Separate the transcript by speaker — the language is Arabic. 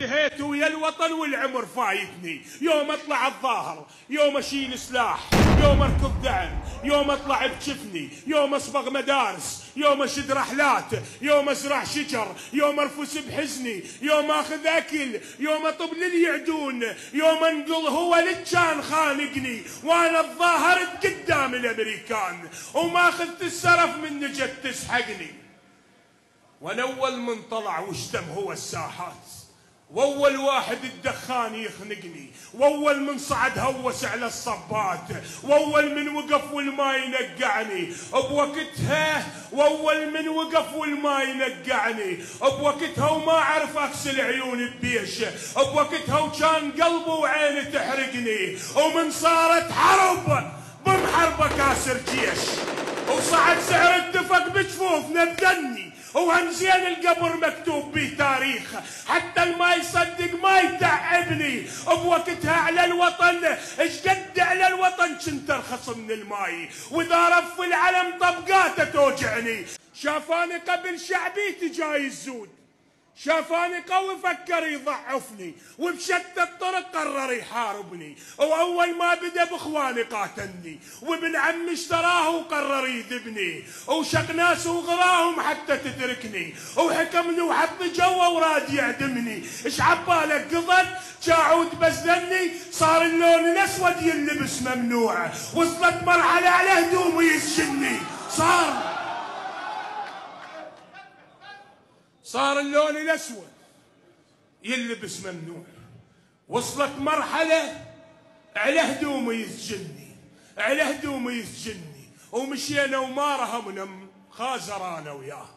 Speaker 1: انتهيت ويا الوطن والعمر فايتني، يوم اطلع الظاهر، يوم اشيل سلاح، يوم اركض دعم، يوم اطلع بجفني، يوم اصبغ مدارس، يوم اشد رحلات، يوم ازرع شجر، يوم ارفس بحزني، يوم اخذ اكل، يوم اطب للي يعدون، يوم انقل هو اللي كان خانقني، وانا تظاهرت قدام الامريكان، وما اخذت السرف من نجت تسحقني. وانا اول من طلع واشتم هو الساحات، واول واحد الدخان يخنقني، واول من صعد هوس على الصبات، واول من وقف والما ينقعني بوقتها، واول من وقف والما ينقعني بوقتها، وما اعرف اغسل عيوني ببيش بوقتها، وكان قلبي وعيني تحرقني، ومن صارت حرب بمحربه كاسر جيش، وصعد سعر الدفق بجفوفنا بذني، وهمزين القبر مكتوب بيه تاريخ، حتى الما يصدق ما يتعبني، بوقتها على الوطن اشقد على الوطن كنت ارخص من الماي، واذا رف العلم طبقاته توجعني. شافاني قبل شعبيتي جاي الزود، شافاني قوي فكر يضعفني، وبشتى الطرق قرر يحاربني، واول ما بدا باخواني قاتلني، وابن عمي اشتراه وقرر يذبني، وشق ناس وغراهم حتى تتركني، وحكمني وحط جوا وراد يعدمني. ايش عبالك قضت جاعود بزدني، صار اللون الاسود يلبس ممنوع، وصلت مرحله على هدومي يسجني، صار اللون الاسود يلبس ممنوع، وصلت مرحله على هدومي يسجني، على هدومي يسجني، ومشينا وما رهمنا خازر انا وياه.